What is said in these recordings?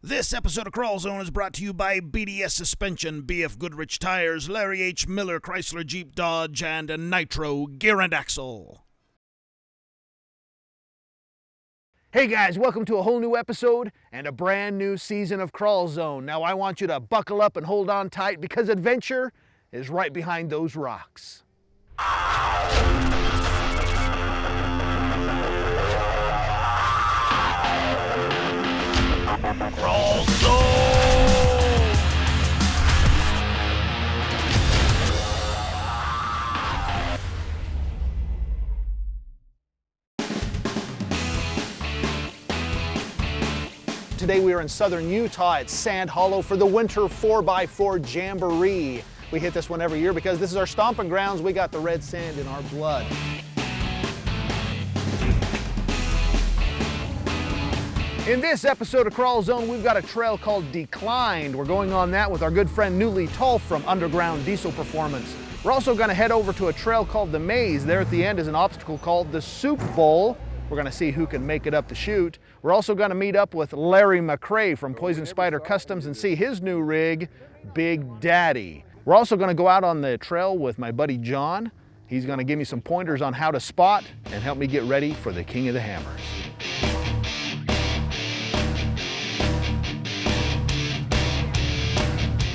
This episode of KrawlZone is brought to you by BDS Suspension, BF Goodrich Tires, Larry H. Miller Chrysler Jeep Dodge, and Nitro Gear and Axle. Hey guys, welcome to a whole new episode and a brand new season of KrawlZone. Now I want you to buckle up and hold on tight because adventure is right behind those rocks. KrawlZone! Today we are in southern Utah at Sand Hollow for the winter 4x4 Jamboree. We hit this one every year because this is our stomping grounds. We got the red sand in our blood. In this episode of KrawlZone, we've got a trail called Declined. We're going on that with our good friend Newly Tolf from Underground Diesel Performance. We're also going to head over to a trail called The Maze. There at the end is an obstacle called the Soup Bowl. We're going to see who can make it up the chute. We're also going to meet up with Larry McCrae from Poison Spider Customs and see his new rig, Big Daddy. We're also going to go out on the trail with my buddy John. He's going to give me some pointers on how to spot and help me get ready for the King of the Hammers.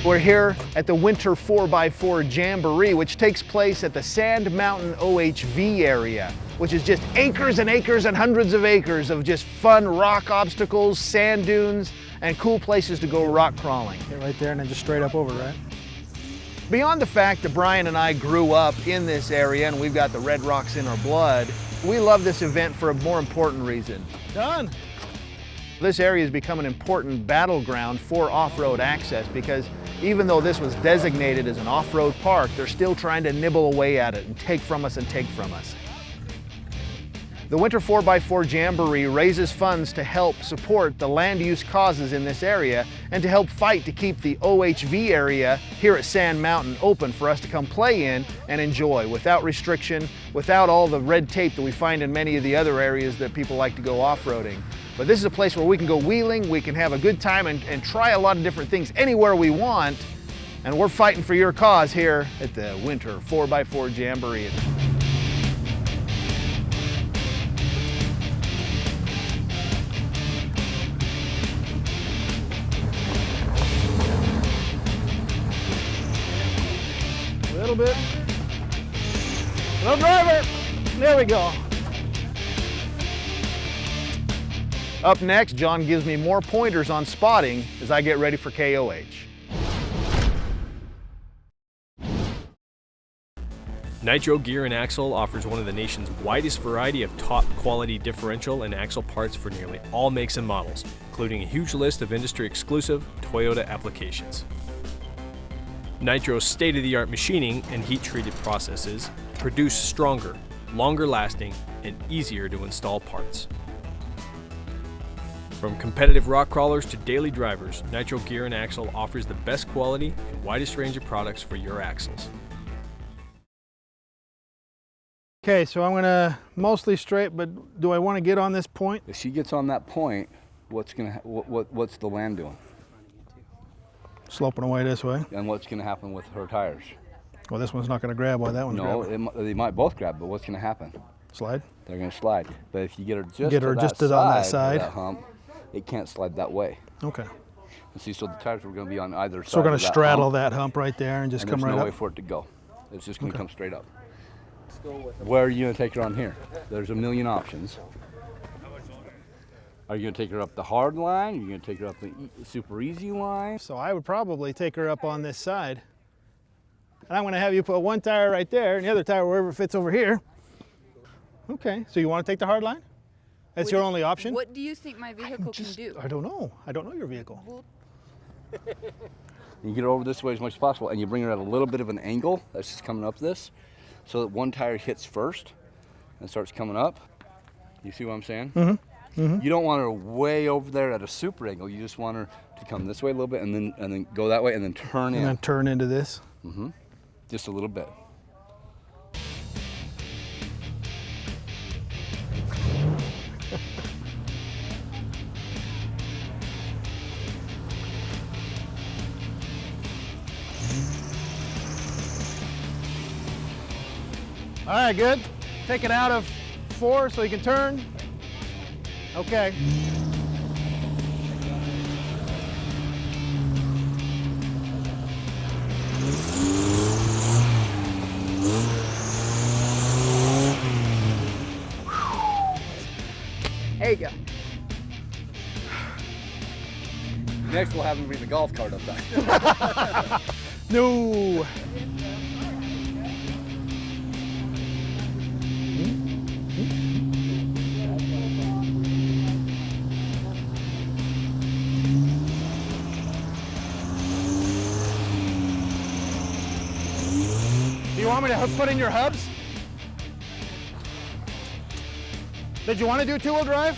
We're here at the winter 4x4 Jamboree, which takes place at the Sand Mountain OHV area, which is just acres and acres and hundreds of acres of just fun rock obstacles, sand dunes, and cool places to go rock crawling. Get right there and then just straight up over, right? Beyond the fact that Brian and I grew up in this area and we've got the red rocks in our blood, we love this event for a more important reason. Done. This area has become an important battleground for off-road access because even though this was designated as an off-road park, they're still trying to nibble away at it and take from us and take from us. The Winter 4x4 Jamboree raises funds to help support the land use causes in this area and to help fight to keep the OHV area here at Sand Mountain open for us to come play in and enjoy without restriction, without all the red tape that we find in many of the other areas that people like to go off-roading. But this is a place where we can go wheeling, we can have a good time and try a lot of different things anywhere we want. And we're fighting for your cause here at the Winter 4x4 Jamboree. A little bit. Little driver. There we go. Up next, John gives me more pointers on spotting as I get ready for KOH. Nitro Gear and Axle offers one of the nation's widest variety of top quality differential and axle parts for nearly all makes and models, including a huge list of industry exclusive Toyota applications. Nitro's state-of-the-art machining and heat-treated processes produce stronger, longer lasting, and easier to install parts. From competitive rock crawlers to daily drivers, Nitro Gear and Axle offers the best quality and widest range of products for your axles. Okay, so I'm gonna mostly straight, but do I want to get on this point? If she gets on that point, what's the land doing? Sloping away this way. And what's going to happen with her tires? Well, this one's not gonna grab while that one's grabbing. No, they might both grab, but what's going to happen? Slide? They're going to slide. But if you get her just on that of side, that hump, it can't slide that way. Okay. And see, so the tires are going to be on either side. So we're gonna of that straddle hump, that hump right there and just come right there's no up. way for it to go. It's just going to come straight up. Where are you going to take her on here? There's a million options. Are you going to take her up the hard line? Are you going to take her up the super easy line? So I would probably take her up on this side. And I'm gonna have you put one tire right there and the other tire wherever it fits over here. Okay, so you want to take the hard line? That's your only option? What do you think my vehicle can do? I don't know. I don't know your vehicle. You get her over this way as much as possible, and you bring her at a little bit of an angle that's just coming up this, so that one tire hits first and starts coming up. You see what I'm saying? Mm-hmm. Mm-hmm. You don't want her way over there at a super angle. You just want her to come this way a little bit and then go that way and then turn in. And then turn into this? Mm-hmm. Just a little bit. All right, good. Take it out of 4 so you can turn. Okay. There you go. Next we'll have him bring the golf cart up there. No. Do you want me to put in your hubs? Did you want to do two-wheel drive?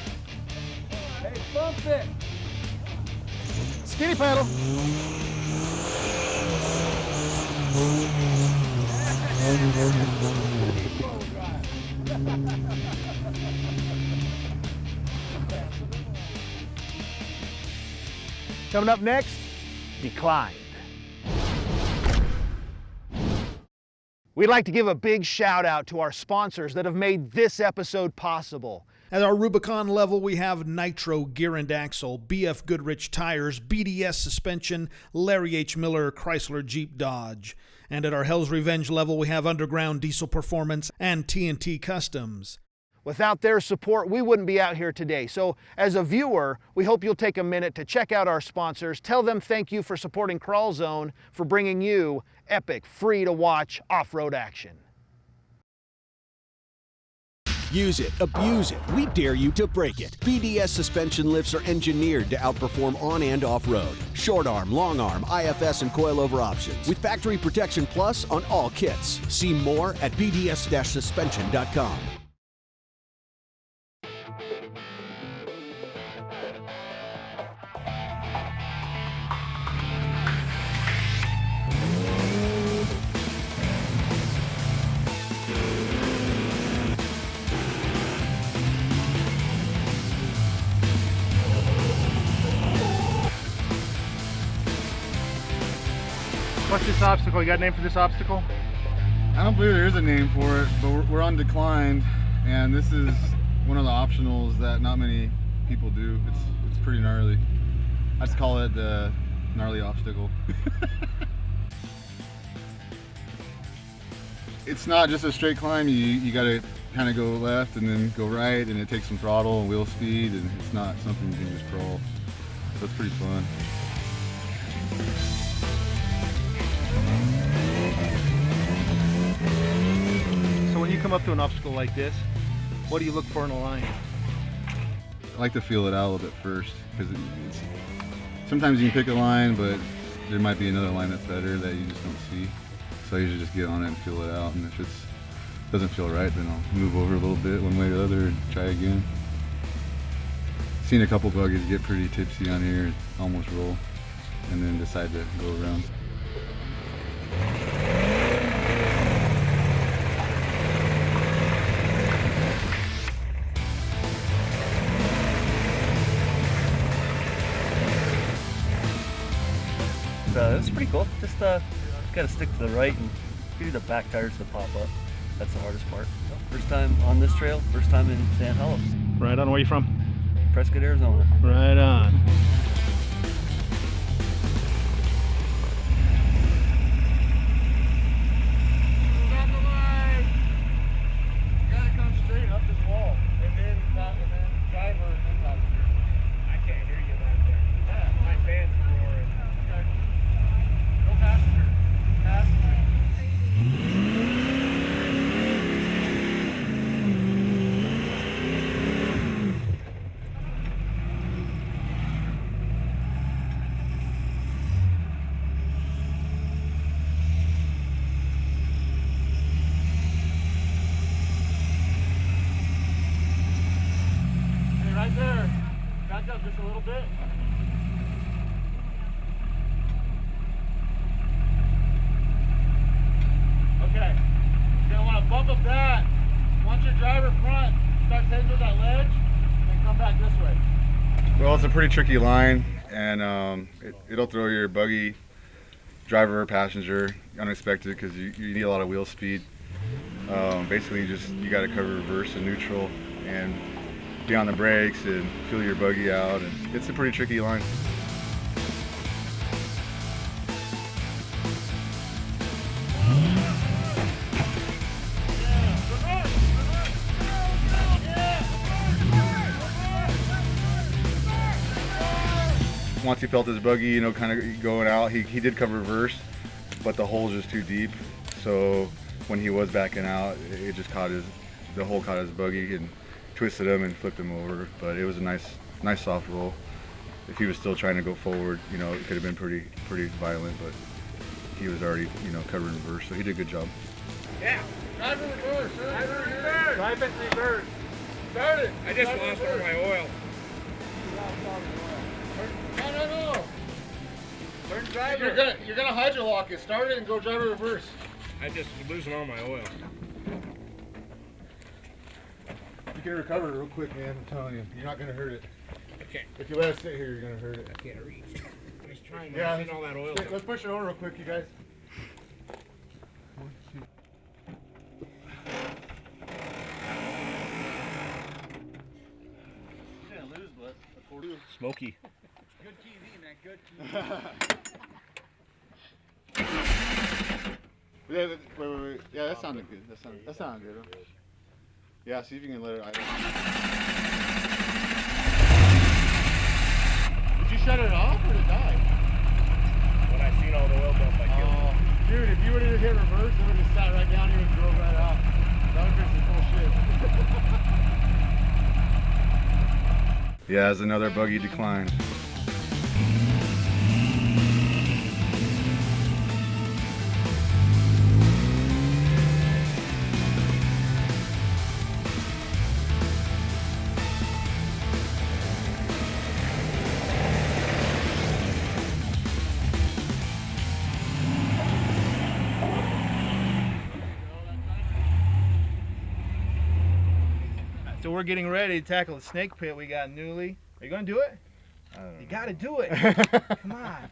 Hey, bump it! Skinny pedal. Coming up next, declined. We'd like to give a big shout out to our sponsors that have made this episode possible. At our Rubicon level, we have Nitro Gear and Axle, BF Goodrich Tires, BDS Suspension, Larry H. Miller, Chrysler Jeep Dodge. And at our Hell's Revenge level, we have Underground Diesel Performance and TNT Customs. Without their support, we wouldn't be out here today. So as a viewer, we hope you'll take a minute to check out our sponsors. Tell them thank you for supporting KrawlZone, for bringing you epic, free-to-watch off-road action. Use it, abuse it. We dare you to break it. BDS suspension lifts are engineered to outperform on and off-road. Short arm, long arm, IFS, and coilover options. With Factory Protection Plus on all kits. See more at bds-suspension.com. What's this obstacle? You got a name for this obstacle? I don't believe there is a name for it, but we're on declined, and this is one of the optionals that not many people do. It's pretty gnarly. I just call it the gnarly obstacle. It's not just a straight climb. You got to kind of go left and then go right, and it takes some throttle and wheel speed, and it's not something you can just crawl. So it's pretty fun. So when you come up to an obstacle like this, what do you look for in a line? I like to feel it out a little bit first, because sometimes you can pick a line, but there might be another line that's better that you just don't see. So I usually just get on it and feel it out, and if it doesn't feel right, then I'll move over a little bit one way or the other and try again. Seen a couple buggies get pretty tipsy on here, almost roll, and then decide to go around. It's pretty cool. Just gotta stick to the right and do the back tires to pop up. That's the hardest part. First time on this trail, first time in Sand Hollow. Right on. Where you from? Prescott, Arizona. Right on. Down the line. You gotta come straight up this wall, and then driver and then passenger. I can't hear you back there. Yeah, my fans roaring. Okay. Go passenger. Passenger. Right there. Back up just a little bit. Okay. You're going to want to bump up that. Once your driver front starts heading to that ledge, then come back this way. Well, it's a pretty tricky line, and it'll throw your buggy driver or passenger unexpected because you need a lot of wheel speed. Basically, you got to cover reverse and neutral and be on the brakes and feel your buggy out. And it's a pretty tricky line. Once he felt his buggy, you know, kind of going out, he did cover reverse, but the hole's just too deep. So when he was backing out, it just the hole caught his buggy and twisted him and flipped him over. But it was a nice soft roll. If he was still trying to go forward, you know, it could have been pretty violent, but he was already, you know, covering reverse, so he did a good job. Yeah, drive in reverse, drive in reverse. Drive in reverse. Start it. I just lost all my oil. No. Turn driver. You're gonna hydrolock it. Start it and go drive in reverse. I just losing all my oil. You can recover it real quick, man. I'm telling you, you're not gonna hurt it. I can't. If you let it sit here, you're gonna hurt it. I can't reach. I'm just trying Yeah, to all that oil. Let's push it over real quick, you guys. You're gonna lose, but a quarter. Smoky. Good TV, man. Good TV. Wait. Yeah, that sounded good. That sounded good. Huh? Yeah, see if you can let it idle. Did you shut it off or did it die? When I seen all the oil dump, I killed it. Dude, if you would have hit reverse, it would have sat right down here and drove right out. That would have been some full shit. Yeah, as another buggy decline. So we're getting ready to tackle the snake pit we got newly. Are you gonna do it? You gotta do it. Come on.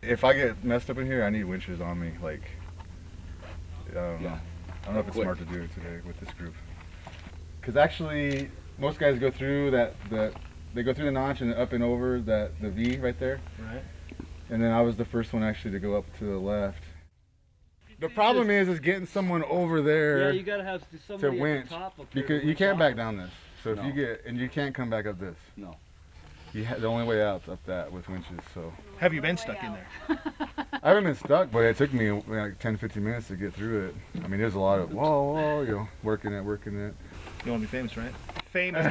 If I get messed up in here, I need winches on me. Like, I don't know if it's smart to do it today with this group. Because actually, most guys go through they go through the notch and up and over the V right there. Right. And then I was the first one actually to go up to the left. The problem is getting someone over there. Yeah, you gotta have somebody at the top up there. Because you can't back down this. So if you can't come back up this. No. The only way out's up that with winches. So. Have you been stuck in there? I haven't been stuck, but it took me like 10-15 minutes to get through it. I mean, there's a lot of whoa, you know, working it. You want to be famous, right? Fame is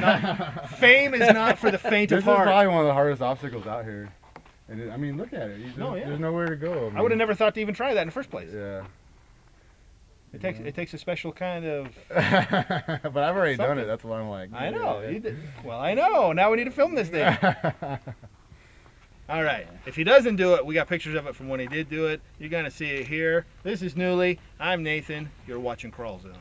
not for the faint of heart. This is probably one of the hardest obstacles out here. And I mean, look at it. There's nowhere to go. I would have never thought to even try that in the first place. Yeah. It takes a special kind of. But I've already done it. That's why I'm like. I know. You did. Well, I know. Now we need to film this thing. All right. If he doesn't do it, we got pictures of it from when he did do it. You're gonna see it here. This is Newly. I'm Nathan. You're watching KrawlZone.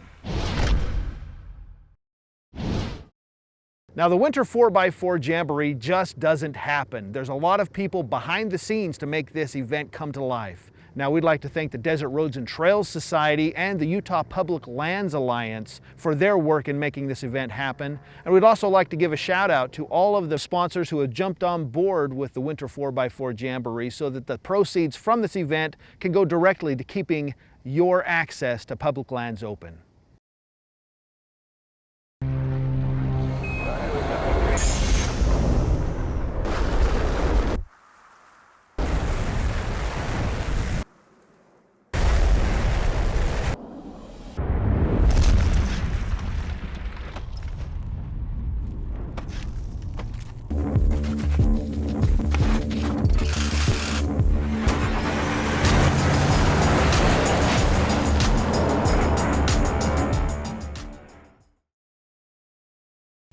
Now, the Winter 4x4 Jamboree just doesn't happen. There's a lot of people behind the scenes to make this event come to life. Now, we'd like to thank the Desert Roads and Trails Society and the Utah Public Lands Alliance for their work in making this event happen. And we'd also like to give a shout out to all of the sponsors who have jumped on board with the Winter 4x4 Jamboree so that the proceeds from this event can go directly to keeping your access to public lands open.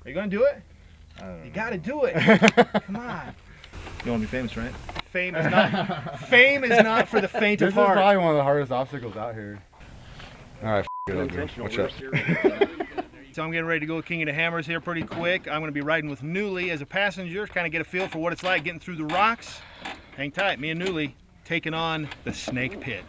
Are you gonna do it? You gotta do it. Come on. You want to be famous, right? Fame is not for the faint of heart. This is probably one of the hardest obstacles out here. All right, watch out. So I'm getting ready to go King of the Hammers here pretty quick. I'm going to be riding with Newly as a passenger, kind of get a feel for what it's like getting through the rocks. Hang tight, me and Newly taking on the snake pit.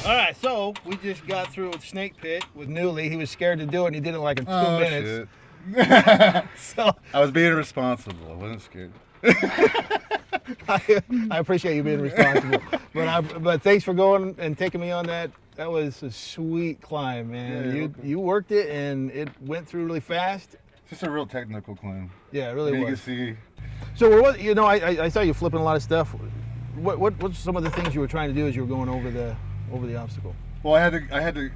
All right, so we just got through with Snake Pit with Newly. He was scared to do it, and he did it like in 2 minutes. Shit. So I was being responsible. I wasn't scared. I appreciate you being responsible, but thanks for going and taking me on that. That was a sweet climb, man. Yeah, you worked it, and it went through really fast. It's just a real technical climb. Yeah, it really You was. can see. So what? You know, I saw you flipping a lot of stuff. What's some of the things you were trying to do as you were going over the obstacle? Well, I had to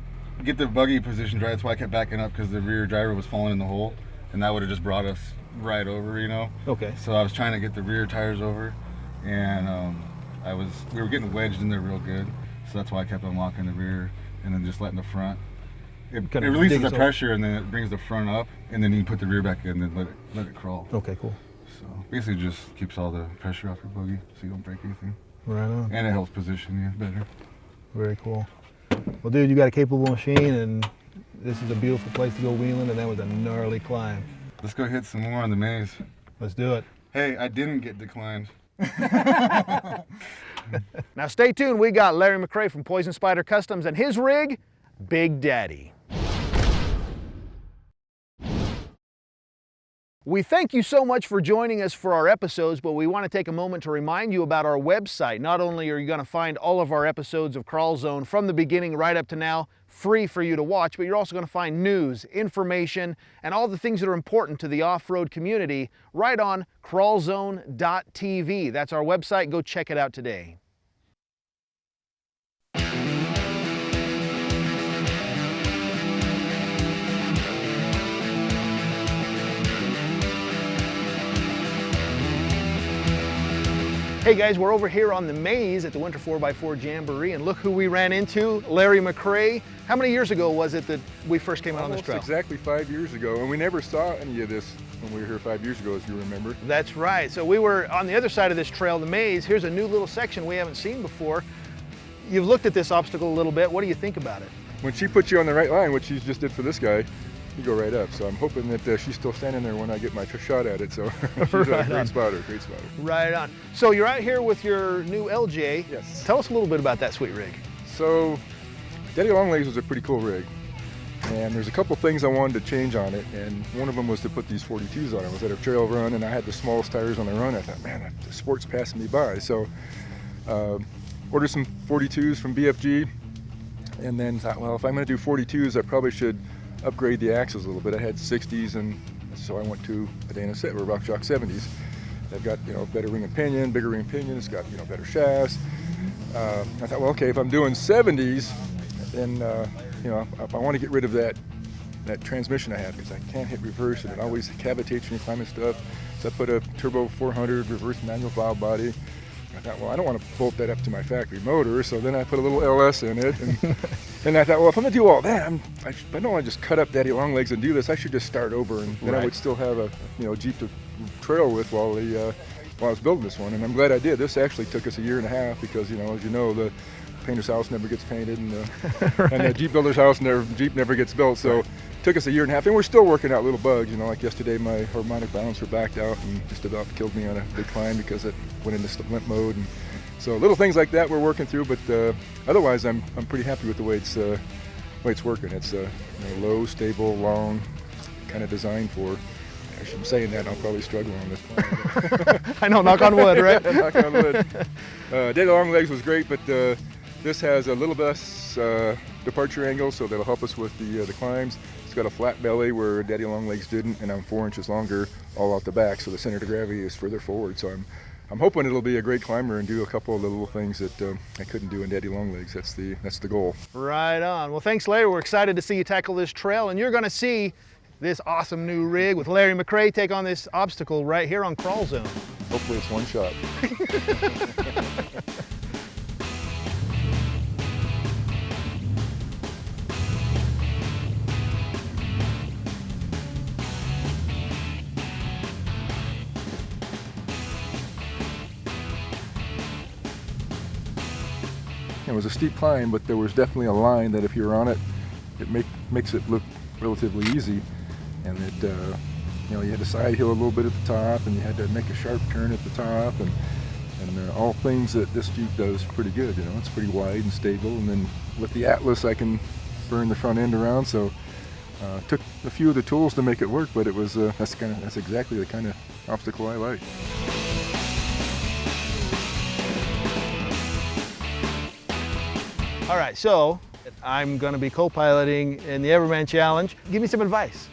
get the buggy positioned right. That's why I kept backing up, because the rear driver was falling in the hole, and that would have just brought us right over, you know. Okay. So I was trying to get the rear tires over, and we were getting wedged in there real good. So that's why I kept unlocking the rear and then just letting the front. It releases the pressure, and then it brings the front up, and then you can put the rear back in and let it crawl. Okay, cool. So basically just keeps all the pressure off your buggy so you don't break anything. Right on. And it helps position you better. Very cool. Well, dude, you got a capable machine, and this is a beautiful place to go wheeling, and that was a gnarly climb. Let's go hit some more on the maze. Let's do it. Hey, I didn't get declined. Now stay tuned, we got Larry McCrae from Poison Spider Customs and his rig, Big Daddy. We thank you so much for joining us for our episodes, but we want to take a moment to remind you about our website. Not only are you going to find all of our episodes of KrawlZone from the beginning right up to now, free for you to watch, but you're also going to find news, information, and all the things that are important to the off-road community right on KrawlZone.tv. That's our website. Go check it out today. Hey guys, we're over here on the maze at the Winter 4x4 Jamboree, and look who we ran into, Larry McCrae. How many years ago was it that we first came out on this trail? Exactly 5 years ago, and we never saw any of this when we were here 5 years ago, as you remember. That's right. So we were on the other side of this trail, the maze. Here's a new little section we haven't seen before. You've looked at this obstacle a little bit. What do you think about it? When she put you on the right line, which she just did for this guy, you go right up. So I'm hoping that she's still standing there when I get my shot at it. So she's Right a great spotter, great spotter. Right on. So you're out here with your new LJ. Yes. Tell us a little bit about that sweet rig. So Daddy Longlegs was a pretty cool rig. And there's a couple things I wanted to change on it, and one of them was to put these 42s on it. I was at a trail run, and I had the smallest tires on the run. I thought, man, the sport's passing me by. So ordered some 42s from BFG, and then thought, well, if I'm going to do 42s, I probably should upgrade the axles a little bit. I had 60s, and so I went to a Dana or RockShox 70s. They've got, you know, better ring and pinion, bigger ring and pinion. It's got, you know, better shafts. I thought, well, okay, if I'm doing 70s, then you know, I want to get rid of that transmission I have, because I can't hit reverse, and it always cavitates when you're climbing stuff. So I put a turbo 400 reverse manual valve body. I thought, well, I don't want to bolt that up to my factory motor, so then I put a little LS in it, and I thought, well, if I'm gonna do all that, I don't want to just cut up Daddy Longlegs and do this. I should just start over, and then I would still have a, you know, Jeep to trail with while I was building this one. And I'm glad I did. This actually took us 1.5 years, because, you know, as you know, the painter's house never gets painted, and the Jeep builder's house Jeep never gets built. So it took us 1.5 years, and we're still working out little bugs. You know, like yesterday, my harmonic balancer backed out and just about killed me on a big climb because it went into limp mode. And so little things like that we're working through, but otherwise I'm pretty happy with the way it's working. It's you know, low, stable, long, kind of designed for. Actually, I'm saying that, I'll probably struggle on this climb. I know, knock on wood, right? Knock on wood. Daddy Longlegs was great, but this has a little less departure angle, so that'll help us with the climbs. It's got a flat belly where Daddy Longlegs didn't, and I'm 4 inches longer all out the back, so the center of gravity is further forward. So I'm hoping it'll be a great climber and do a couple of the little things that I couldn't do in Daddy Longlegs. That's the goal. Right on. Well, thanks, Larry. We're excited to see you tackle this trail, and you're going to see this awesome new rig with Larry McCrae take on this obstacle right here on KrawlZone. Hopefully it's one shot. It was a steep climb, but there was definitely a line that if you're on it, it makes it look relatively easy. And it, you know, you had to side hill a little bit at the top, and you had to make a sharp turn at the top, and And all things that this Jeep does pretty good. You know, it's pretty wide and stable. And then with the Atlas, I can burn the front end around. So took a few of the tools to make it work, but it was that's exactly the kind of obstacle I like. All right, so I'm going to be co-piloting in the Everman Challenge. Give me some advice.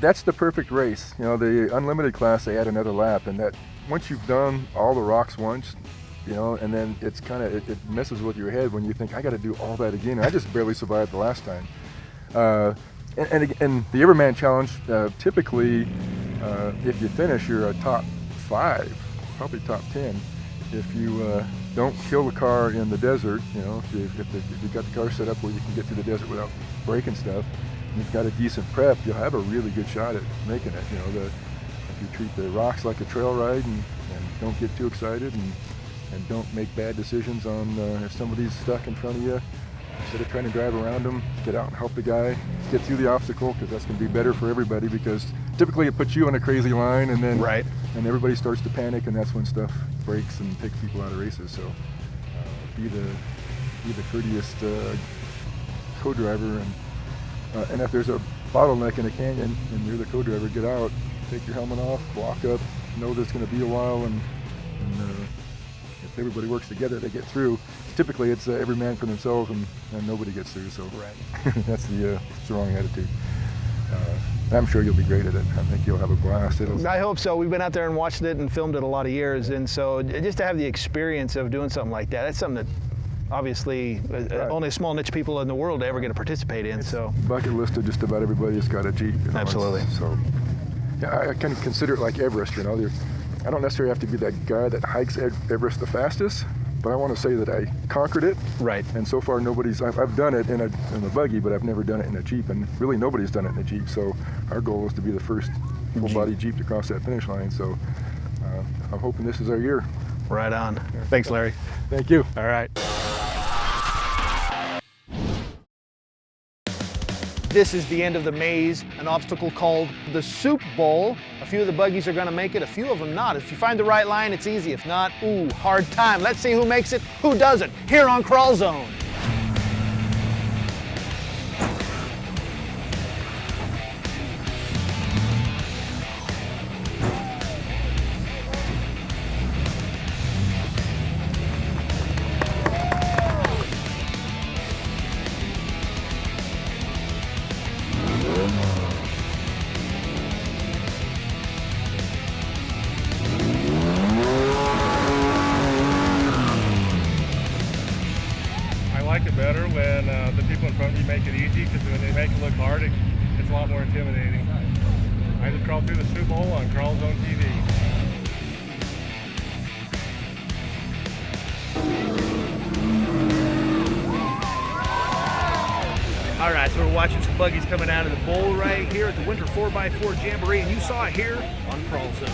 That's the perfect race. You know, the unlimited class, they add another lap, and that once you've done all the rocks once, you know, and then it's kind of, it messes with your head when you think, I got to do all that again. And I just barely survived the last time. And the Everman Challenge, typically, if you finish, you're a top 5, probably top 10. If you don't kill the car in the desert, you know, if you've got the car set up where you can get through the desert without breaking stuff, and you've got a decent prep, you'll have a really good shot at making it. You know, if you treat the rocks like a trail ride and don't get too excited and don't make bad decisions on if somebody's stuck in front of you, instead of trying to drive around them, get out and help the guy get through the obstacle, because that's going to be better for everybody, because typically it puts you on a crazy line, and then and everybody starts to panic, and that's when stuff breaks and takes people out of races. So be the courteous co-driver, and if there's a bottleneck in a canyon and you're the co-driver, get out, take your helmet off, walk up, know there's going to be a while, and if everybody works together, they get through. Typically, it's every man for themselves, and nobody gets through. So that's the wrong attitude. I'm sure you'll be great at it. I think you'll have a blast. I hope so. We've been out there and watched it and filmed it a lot of years, and so just to have the experience of doing something like that, that's something that obviously only a small niche people in the world ever get to participate in. So bucket list of just about everybody that's got a Jeep. You know, absolutely. So yeah, I kind of consider it like Everest. You know, I don't necessarily have to be that guy that hikes Everest the fastest, but I want to say that I conquered it. Right. And so far, I've done it in a buggy, but I've never done it in a Jeep, and really nobody's done it in a Jeep. So our goal is to be the first full-body Jeep to cross that finish line. So I'm hoping this is our year. Right on. Thanks, Larry. Thank you. All right. This is the end of the maze, an obstacle called the Soup Bowl. A few of the buggies are gonna make it, a few of them not. If you find the right line, it's easy. If not, ooh, hard time. Let's see who makes it, who doesn't, here on KrawlZone. I like it better when the people in front of you make it easy, because when they make it look hard, it's a lot more intimidating. I just crawled through the Soup Bowl on KrawlZone TV. All right, so we're watching some buggies coming out of the bowl right here at the Winter 4x4 Jamboree, and you saw it here on KrawlZone.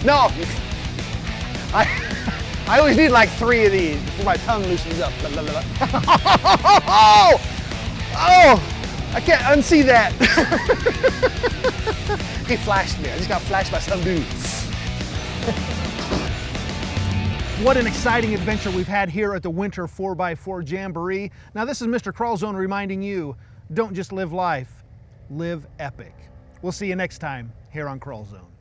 No, I always need like 3 of these before my tongue loosens up. Oh, I can't unsee that. He flashed me. I just got flashed by some dude. What an exciting adventure we've had here at the Winter 4x4 Jamboree. Now this is Mr. KrawlZone reminding you, don't just live life, live epic. We'll see you next time here on KrawlZone.